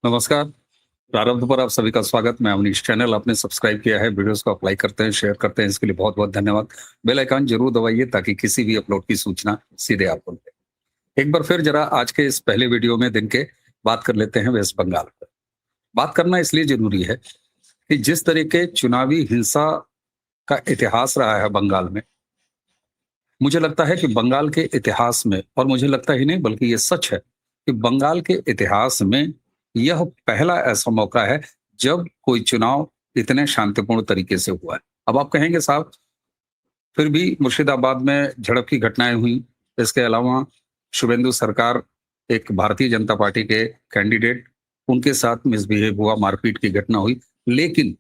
नमस्कार। प्रारंभ पर आप सभी का स्वागत। मैं अवनीश। चैनल आपने सब्सक्राइब किया है, वीडियोस को आप लाइक करते हैं, शेयर करते हैं, इसके लिए बहुत-बहुत धन्यवाद। बेल आइकन जरूर दबाइए ताकि किसी भी अपलोड की सूचना सीधे आपको मिले। एक बार फिर जरा आज के इस पहले वीडियो में दिन के बात कर लेते हैं वेस्ट बंगाल पर। बात करना इसलिए ज़रूरी है कि जिस तरीके चुनावी हिंसा का इतिहास रहा है बंगाल में, मुझे लगता है कि बंगाल के इतिहास में, और मुझे लगता ही नहीं बल्कि ये सच है कि बंगाल के इतिहास में यह पहला ऐसा मौका है जब कोई चुनाव इतने शांतिपूर्ण तरीके से हुआ है। अब आप कहेंगे साहब, फिर भी मुर्शिदाबाद में झड़प की घटनाएं हुई। इसके अलावा शुभेंदु सरकार, एक भारतीय जनता पार्टी के कैंडिडेट, उनके साथ मिसबिहेव हुआ, मारपीट की घटना हुई। लेकिन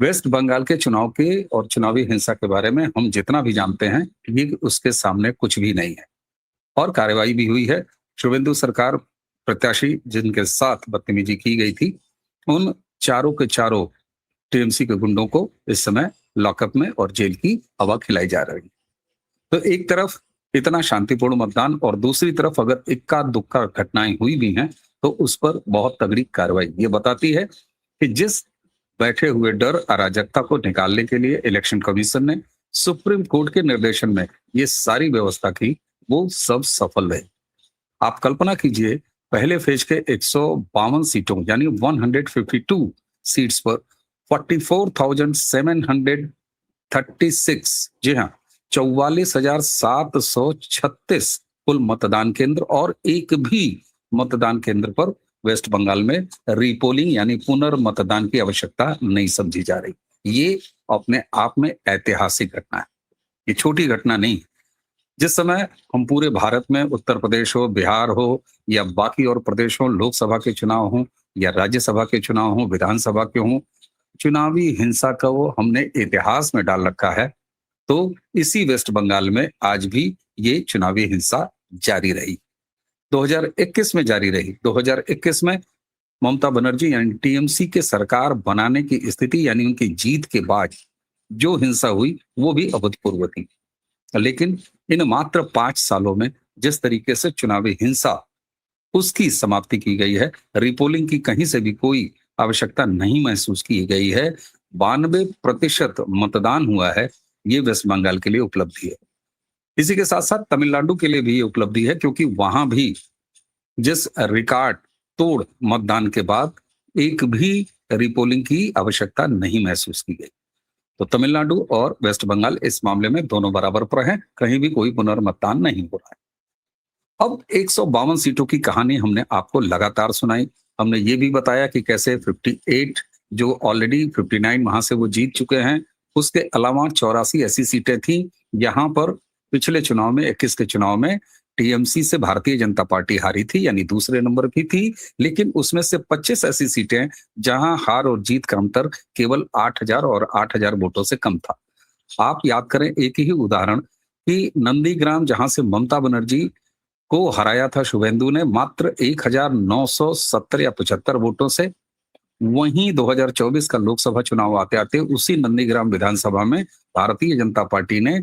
वेस्ट बंगाल के चुनाव के और चुनावी हिंसा के बारे में हम जितना भी जानते हैं, ये उसके सामने कुछ भी नहीं है और कार्रवाई भी हुई है। शुभेंदु सरकार प्रत्याशी जिनके साथ बदतमीजी की गई थी, उन चारों के चारों टीएमसी के गुंडों को इस समय लॉकअप में और जेल की हवा खिलाई जा रही है। तो एक तरफ इतना शांतिपूर्ण मतदान और दूसरी तरफ अगर इक्का दुक्का घटनाएं हुई भी हैं तो उस पर बहुत तगड़ी कार्रवाई। ये बताती है कि जिस बैठे हुए डर अराजकता को निकालने के लिए इलेक्शन कमीशन ने सुप्रीम कोर्ट के निर्देशन में ये सारी व्यवस्था की, वो सब सफल रही। आप कल्पना कीजिए, पहले फेज के 152 सीटों यानी 152 सीट्स पर 44,736, जी हाँ, 44,736 कुल मतदान केंद्र, और एक भी मतदान केंद्र पर वेस्ट बंगाल में रीपोलिंग यानी पुनर्मतदान की आवश्यकता नहीं समझी जा रही। ये अपने आप में ऐतिहासिक घटना है, ये छोटी घटना नहीं। जिस समय हम पूरे भारत में उत्तर प्रदेश हो, बिहार हो या बाकी और प्रदेश हो, लोकसभा के चुनाव हों या राज्यसभा के चुनाव हों, विधानसभा के हों, चुनावी हिंसा का वो हमने इतिहास में डाल रखा है। तो इसी वेस्ट बंगाल में आज भी ये चुनावी हिंसा जारी रही, 2021 में जारी रही। 2021 में ममता बनर्जी यानी टीएमसी के सरकार बनाने की स्थिति यानी उनकी जीत के बाद जो हिंसा हुई वो भी अभूतपूर्व थी। लेकिन इन मात्र 5 सालों में जिस तरीके से चुनावी हिंसा उसकी समाप्ति की गई है, रिपोलिंग की कहीं से भी कोई आवश्यकता नहीं महसूस की गई है, 92% मतदान हुआ है, ये वेस्ट बंगाल के लिए उपलब्धि है। इसी के साथ साथ तमिलनाडु के लिए भी ये उपलब्धि है, क्योंकि वहां भी जिस रिकॉर्ड तोड़ मतदान के बाद एक भी रिपोलिंग की आवश्यकता नहीं महसूस की गई। तो तमिलनाडु और वेस्ट बंगाल इस मामले में दोनों बराबर पर हैं, कहीं भी कोई पुनर्मतदान नहीं हो रहा है। अब 152 सीटों की कहानी हमने आपको लगातार सुनाई। हमने ये भी बताया कि कैसे 58 जो ऑलरेडी 59 वहां से वो जीत चुके हैं, उसके अलावा 84 ऐसी सीटें थी यहाँ पर पिछले चुनाव में 21 के चुनाव में टीएमसी से भारतीय जनता पार्टी हारी थी, यानी दूसरे नंबर की थी। लेकिन उसमें से 25 ऐसी सीटें जहां हार और जीत का अंतर केवल 8,000 और 8,000 वोटों से कम था। आप याद करें एक ही उदाहरण कि नंदीग्राम, जहां से ममता बनर्जी को हराया था शुभेंदु ने मात्र 1970 या 75 वोटों से। वहीं 2024 का लोकसभा चुनाव आते आते उसी नंदीग्राम विधानसभा में भारतीय जनता पार्टी ने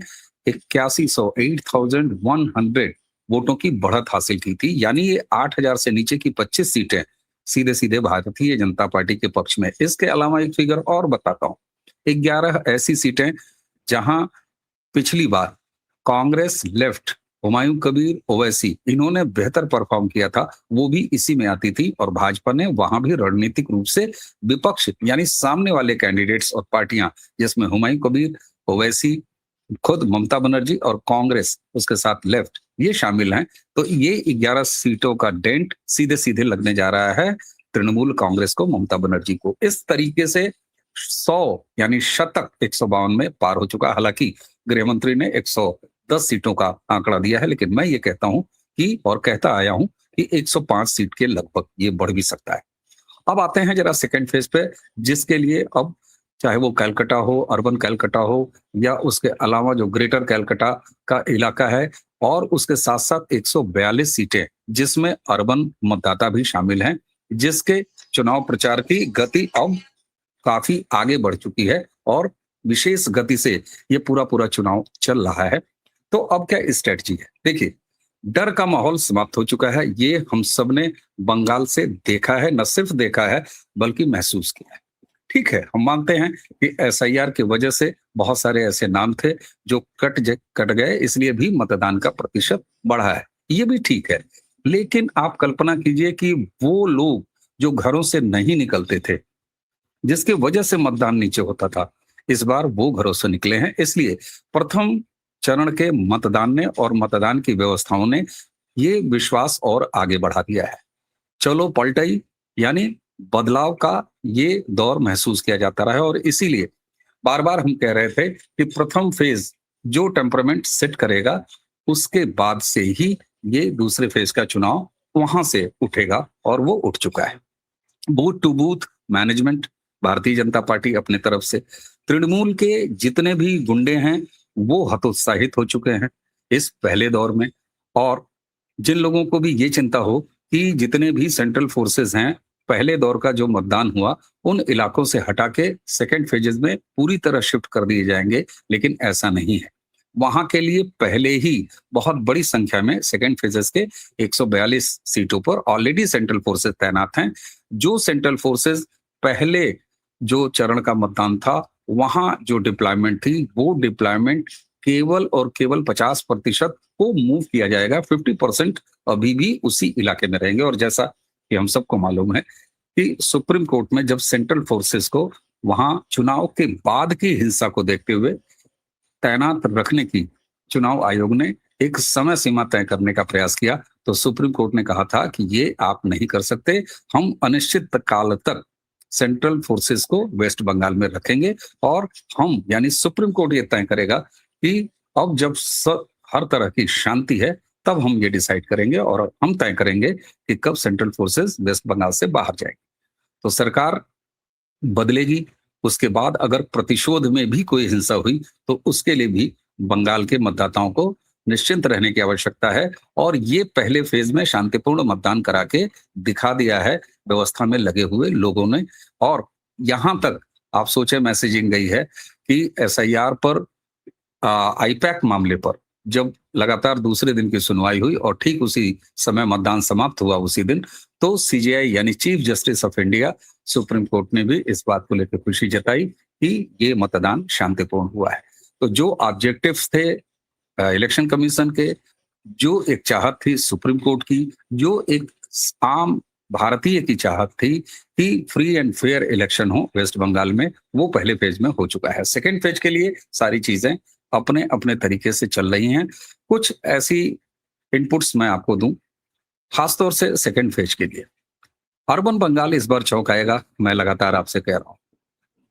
8100 वोटों की बढ़त हासिल की थी, यानी ये 8,000 से नीचे की 25 सीटें सीधे सीधे भारतीय जनता पार्टी के पक्ष में। इसके अलावा एक फिगर और बताता हूं, 11 ऐसी सीटें जहां पिछली बार कांग्रेस, लेफ्ट, हुमायूं कबीर, ओवैसी, इन्होंने बेहतर परफॉर्म किया था, वो भी इसी में आती थी। और भाजपा ने वहां भी रणनीतिक रूप से विपक्ष यानी सामने वाले कैंडिडेट्स और पार्टियां, जिसमें हुमायूं कबीर, ओवैसी, खुद ममता बनर्जी और कांग्रेस उसके साथ लेफ्ट, ये शामिल हैं। तो ये 11 सीटों का डेंट सीधे सीधे लगने जा रहा है तृणमूल कांग्रेस को, ममता बनर्जी को। इस तरीके से 100 यानी शतक 152 में पार हो चुका। हालांकि गृह मंत्री ने 110 सीटों का आंकड़ा दिया है, लेकिन मैं ये कहता हूं कि, और कहता आया हूं कि 105 सीट के लगभग ये बढ़ भी सकता है। अब आते हैं जरा सेकंड फेज पे, जिसके लिए अब चाहे वो कैलकाटा हो, अर्बन कैलकाटा हो, या उसके अलावा जो ग्रेटर कैलकाटा का इलाका है, और उसके साथ साथ 142 सीटें जिसमें अर्बन मतदाता भी शामिल हैं, जिसके चुनाव प्रचार की गति अब काफी आगे बढ़ चुकी है और विशेष गति से ये पूरा पूरा चुनाव चल रहा है। तो अब क्या स्ट्रेटजी है, देखिए, डर का माहौल समाप्त हो चुका है। ये हम सब ने बंगाल से देखा है, न सिर्फ देखा है बल्कि महसूस किया है। ठीक है, हम मानते हैं कि एसआईआर की वजह से बहुत सारे ऐसे नाम थे जो कट गए, इसलिए भी मतदान का प्रतिशत बढ़ा है। ये भी ठीक है। लेकिन आप कल्पना कीजिए कि वो लोग जो घरों से नहीं निकलते थे, जिसकी वजह से मतदान नीचे होता था, इस बार वो घरों से निकले हैं। इसलिए प्रथम चरण के मतदान ने और मतदान की व्यवस्थाओं ने ये विश्वास और आगे बढ़ा दिया है। चलो पलटाई यानी बदलाव का ये दौर महसूस किया जाता रहा है, और इसीलिए बार-बार हम कह रहे थे कि प्रथम फेज जो टेम्परामेंट सेट करेगा, उसके बाद से ही ये दूसरे फेज का चुनाव वहां से उठेगा, और वो उठ चुका है। Booth to booth management Bharatiya Janata party अपने तरफ से, तृणमूल के जितने भी गुंडे हैं वो हतोत्साहित हो चुके हैं इस पहले दौर में। और जिन लोगों को भी ये चिंता हो कि जितने भी सेंट्रल फोर्सेस हैं, पहले दौर का जो मतदान हुआ उन इलाकों से हटा के सेकेंड फेजेस में पूरी तरह शिफ्ट कर दिए जाएंगे, लेकिन ऐसा नहीं है। वहां के लिए पहले ही बहुत बड़ी संख्या में सेकेंड फेजेस के 142 सीटों पर ऑलरेडी सेंट्रल फोर्सेस तैनात हैं। जो सेंट्रल फोर्सेस पहले जो चरण का मतदान था वहां जो डिप्लॉयमेंट थी, वो डिप्लॉयमेंट केवल और केवल 50% को मूव किया जाएगा। 50% अभी भी उसी इलाके में रहेंगे। और जैसा कि हम सबको मालूम है कि सुप्रीम कोर्ट में जब सेंट्रल फोर्सेस को वहां चुनाव के बाद की हिंसा को देखते हुए तैनात रखने की चुनाव आयोग ने एक समय सीमा तय करने का प्रयास किया, तो सुप्रीम कोर्ट ने कहा था कि ये आप नहीं कर सकते। हम अनिश्चित काल तक सेंट्रल फोर्सेस को वेस्ट बंगाल में रखेंगे, और हम यानी सुप्रीम कोर्ट ये तय करेगा कि अब जब हर तरह की शांति है, तब हम ये डिसाइड करेंगे और हम तय करेंगे कि कब सेंट्रल फोर्सेस वेस्ट बंगाल से बाहर जाएंगे। तो सरकार बदलेगी। उसके बाद अगर प्रतिशोध में भी कोई हिंसा हुई तो उसके लिए भी बंगाल के मतदाताओं को निश्चिंत रहने की आवश्यकता है। और ये पहले फेज में शांतिपूर्ण मतदान करा के दिखा दिया है व्यवस्था में लगे हुए लोगों ने। और यहां तक आप सोचे मैसेजिंग गई है कि एसआईआर पर, आईपैक मामले पर जब लगातार दूसरे दिन की सुनवाई हुई और ठीक उसी समय मतदान समाप्त हुआ उसी दिन, तो सीजेआई यानी chief justice of India supreme court ने भी इस बात को लेकर खुशी जताई कि ये मतदान शांतिपूर्ण हुआ है। तो जो ऑब्जेक्टिव्स थे इलेक्शन कमीशन के, जो एक चाहत थी सुप्रीम कोर्ट की, जो एक आम भारतीय की चाहत थी कि फ्री एंड फेयर इलेक्शन हो वेस्ट बंगाल में, वो पहले फेज में हो चुका है। सेकेंड फेज के लिए सारी चीजें अपने अपने तरीके से चल रही हैं। कुछ ऐसी इनपुट्स मैं आपको दूं, खासतौर से सेकेंड फेज के लिए। अर्बन बंगाल इस बार चौंकाएगा, मैं लगातार आपसे कह रहा हूं।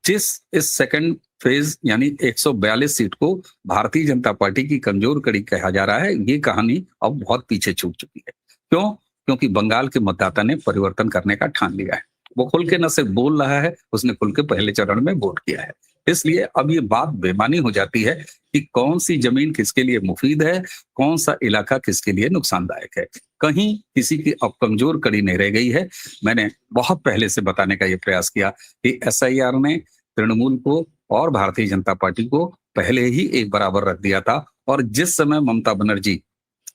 जिस इस सेकंड फेज यानी 142 सीट को भारतीय जनता पार्टी की कमजोर कड़ी कहा जा रहा है, ये कहानी अब बहुत पीछे छूट चुकी है। क्यों? क्योंकि बंगाल के मतदाता ने परिवर्तन करने का ठान लिया है। वो खुल के न सिर्फ बोल रहा है, उसने खुल के पहले चरण में वोट किया है। इसलिए अब ये बात बेमानी हो जाती है कि कौन सी जमीन किसके लिए मुफीद है, कौन सा इलाका किसके लिए नुकसानदायक है। कहीं किसी की अब कमजोर कड़ी नहीं रह गई है। मैंने बहुत पहले से बताने का ये प्रयास किया कि एसआईआर ने तृणमूल को और भारतीय जनता पार्टी को पहले ही एक बराबर रख दिया था। और जिस समय ममता बनर्जी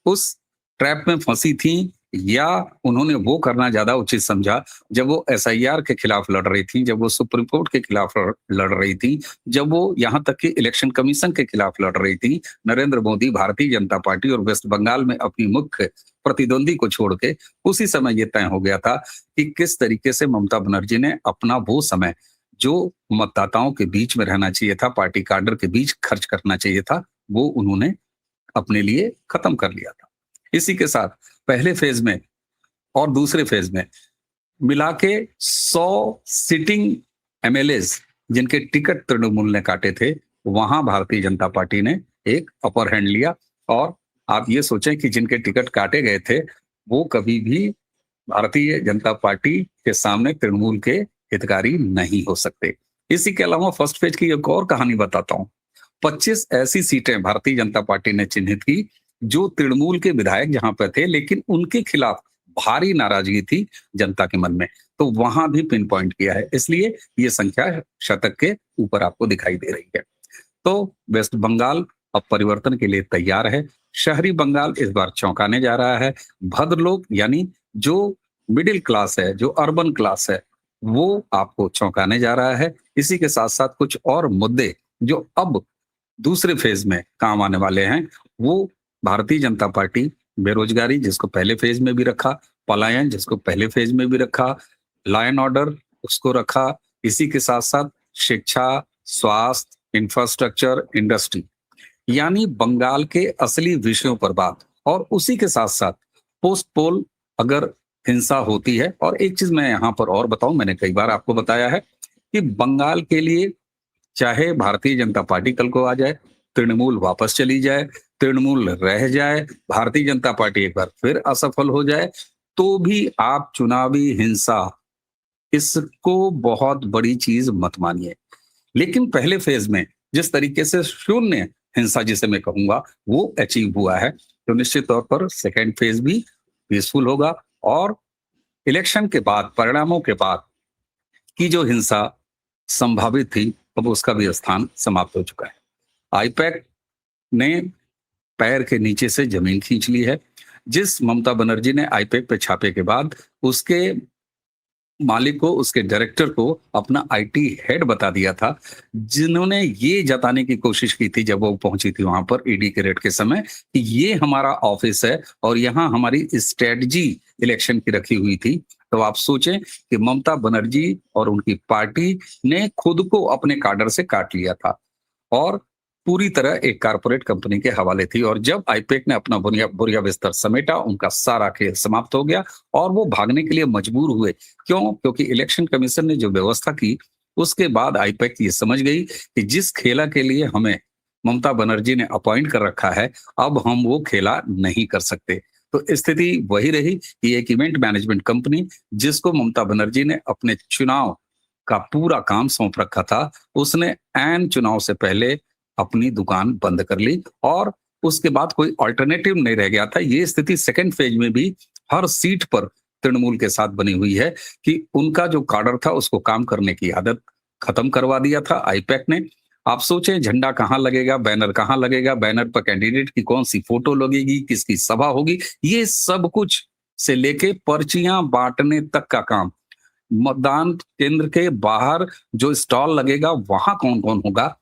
उस ट्रैप में फंसी थी, या उन्होंने वो करना ज्यादा उचित समझा जब वो एसआईआर के खिलाफ लड़ रही थी, जब वो सुप्रीम कोर्ट के खिलाफ लड़ रही थी, जब वो यहाँ तक कि इलेक्शन कमीशन के खिलाफ लड़ रही थी, नरेंद्र मोदी, भारतीय जनता पार्टी और वेस्ट बंगाल में अपनी मुख्य प्रतिद्वंदी को छोड़ के, उसी समय ये तय हो गया था कि किस तरीके से ममता बनर्जी ने अपना वो समय जो मतदाताओं के बीच में रहना चाहिए था, पार्टी कार्डर के बीच खर्च करना चाहिए था, वो उन्होंने अपने लिए खत्म कर लिया था। इसी के साथ पहले फेज में और दूसरे फेज में मिला के 100 सिटिंग एमएलएज जिनके टिकट तृणमूल ने काटे थे, वहां भारतीय जनता पार्टी ने एक अपर हैंड लिया। और आप ये सोचें कि जिनके टिकट काटे गए थे वो कभी भी भारतीय जनता पार्टी के सामने तृणमूल के हितकारी नहीं हो सकते। इसी के अलावा फर्स्ट फेज की एक और कहानी बताता हूं। 25 ऐसी सीटें भारतीय जनता पार्टी ने चिन्हित की जो तृणमूल के विधायक जहां पर थे, लेकिन उनके खिलाफ भारी नाराजगी थी जनता के मन में, तो वहां भी पिन पॉइंट किया है। इसलिए ये संख्या शतक के ऊपर आपको दिखाई दे रही है। तो वेस्ट बंगाल अब परिवर्तन के लिए तैयार है। शहरी बंगाल इस बार चौंकाने जा रहा है। भद्रलोक यानी जो मिडिल क्लास है, जो अर्बन क्लास है, वो आपको चौंकाने जा रहा है। इसी के साथ-साथ कुछ और मुद्दे जो अब दूसरे फेज में काम आने वाले हैं, वो भारतीय जनता पार्टी, बेरोजगारी जिसको पहले फेज में भी रखा, पलायन जिसको पहले फेज में भी रखा, लॉ एंड ऑर्डर उसको रखा, इसी के साथ-साथ शिक्षा, स्वास्थ्य, इंफ्रास्ट्रक्चर, इंडस्ट्री, यानी बंगाल के असली विषयों पर बात। और उसी के साथ-साथ पोस्ट पोल अगर हिंसा होती है, और एक चीज मैं यहाँ पर और बताऊं, मैंने कई बार आपको बताया है कि बंगाल के लिए चाहे भारतीय जनता पार्टी कल को आ जाए, तृणमूल वापस चली जाए, तृणमूल रह जाए, भारतीय जनता पार्टी एक बार फिर असफल हो जाए, तो भी आप चुनावी हिंसा इसको बहुत बड़ी चीज मत मानिए। लेकिन पहले फेज में जिस तरीके से शून्य हिंसा जिसे मैं कहूंगा वो अचीव हुआ है, तो निश्चित तौर पर सेकेंड फेज भी पीसफुल होगा। और इलेक्शन के बाद, परिणामों के बाद की जो हिंसा संभावित थी, अब उसका भी स्थान समाप्त हो चुका है। आईपैक ने पैर के नीचे से जमीन खींच ली है। जिस ममता बनर्जी ने आईपैक पे छापे के बाद उसके मालिक को, उसके डायरेक्टर को अपना आईटी हेड बता दिया था, जिन्होंने ये जताने की कोशिश की थी जब वो पहुंची थी वहां पर ईडी के रेड के समय कि ये हमारा ऑफिस है और यहाँ हमारी स्ट्रेटजी इलेक्शन की रखी हुई थी। तो आप सोचें कि ममता बनर्जी और उनकी पार्टी ने खुद को अपने काडर से काट लिया था और पूरी तरह एक कारपोरेट कंपनी के हवाले थी। और जब आईपैक ने अपना बुरिया बिस्तर समेटा, उनका सारा खेल समाप्त हो गया और वो भागने के लिए मजबूर हुए। क्यों? क्योंकि इलेक्शन कमीशन ने जो व्यवस्था की, उसके बाद आईपैक ये समझ गई कि जिस खेला के लिए हमें ममता बनर्जी ने अपॉइंट कर रखा है, अब हम वो खेला नहीं कर सकते। तो स्थिति वही रही कि एक इवेंट मैनेजमेंट कंपनी जिसको ममता बनर्जी ने अपने चुनाव का पूरा काम सौंप रखा था, उसने ऐन चुनाव से पहले अपनी दुकान बंद कर ली और उसके बाद कोई अल्टरनेटिव नहीं रह गया था। ये स्थिति सेकंड फेज में भी हर सीट पर तृणमूल के साथ बनी हुई है कि उनका जो काडर था उसको काम करने की आदत खत्म करवा दिया था आईपैक ने। आप सोचें झंडा कहाँ लगेगा, बैनर कहाँ लगेगा, बैनर पर कैंडिडेट की कौन सी फोटो लगेगी, किसकी सभा होगी, ये सब कुछ से लेके पर्चियां बांटने तक का काम, मतदान केंद्र के बाहर जो स्टॉल लगेगा वहां कौन कौन होगा,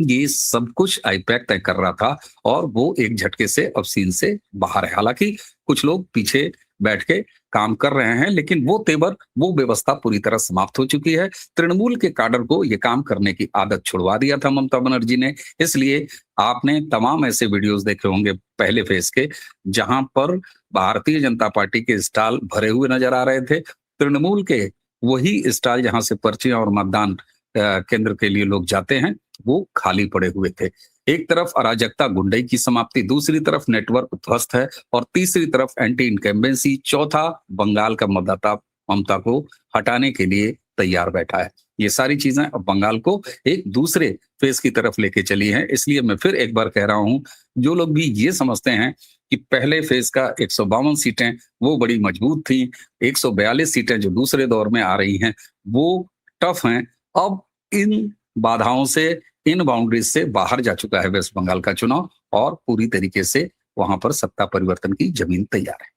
ये सब कुछ आईपैक तय कर रहा था और वो एक झटके से अब सीन से बाहर है। हालांकि कुछ लोग पीछे बैठ के काम कर रहे हैं, लेकिन वो तेवर, वो व्यवस्था पूरी तरह समाप्त हो चुकी है। तृणमूल के काडर को ये काम करने की आदत छुड़वा दिया था ममता बनर्जी ने। इसलिए आपने तमाम ऐसे वीडियोस देखे होंगे पहले फेज के, जहां पर भारतीय जनता पार्टी के स्टॉल भरे हुए नजर आ रहे थे, तृणमूल के वही स्टॉल जहां से पर्चियां और मतदान केंद्र के लिए लोग जाते हैं, वो खाली पड़े हुए थे। एक तरफ अराजकता, गुंडई की समाप्ति, दूसरी तरफ नेटवर्क ध्वस्त है और तीसरी तरफ एंटी इनकम्बेंसी, चौथा बंगाल का मतदाता ममता को हटाने के लिए तैयार बैठा है। ये सारी चीजें अब बंगाल को एक दूसरे फेज की तरफ लेके चली हैं। इसलिए मैं फिर एक बार कह रहा हूं, जो लोग भी ये समझते हैं कि पहले फेज का 152 सीटें वो बड़ी मजबूत थी, 142 सीटें जो दूसरे दौर में आ रही हैं वो टफ हैं, अब इन बाधाओं से, इन बाउंड्रीज से बाहर जा चुका है वेस्ट बंगाल का चुनाव और पूरी तरीके से वहां पर सत्ता परिवर्तन की जमीन तैयार है।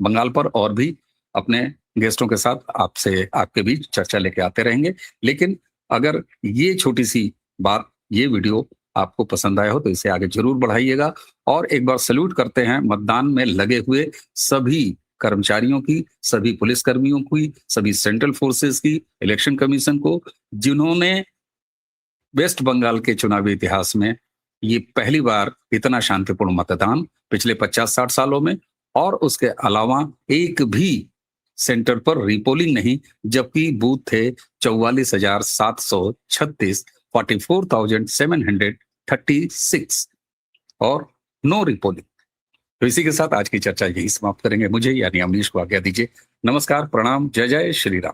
बंगाल पर और भी अपने गेस्टों के साथ आपसे, आपके बीच चर्चा लेके आते रहेंगे। लेकिन अगर ये छोटी सी बात, ये वीडियो आपको पसंद आया हो तो इसे आगे जरूर बढ़ाइएगा। और एक बार सैल्यूट करते हैं मतदान में लगे हुए सभी कर्मचारियों की, सभी पुलिस कर्मियों की, सभी सेंट्रल फोर्सेस की, इलेक्शन कमीशन को, जिन्होंने वेस्ट बंगाल के चुनावी इतिहास में ये पहली बार इतना शांतिपूर्ण मतदान पिछले 50-60 सालों में, और उसके अलावा एक भी सेंटर पर रीपोलिंग नहीं, जबकि बूथ थे 44,736, 44,736 और नो रीपोलिंग। तो इसी के साथ आज की चर्चा यही समाप्त करेंगे। मुझे यानी अमनीश को आज्ञा दीजिए। नमस्कार, प्रणाम, जय जय श्री राम।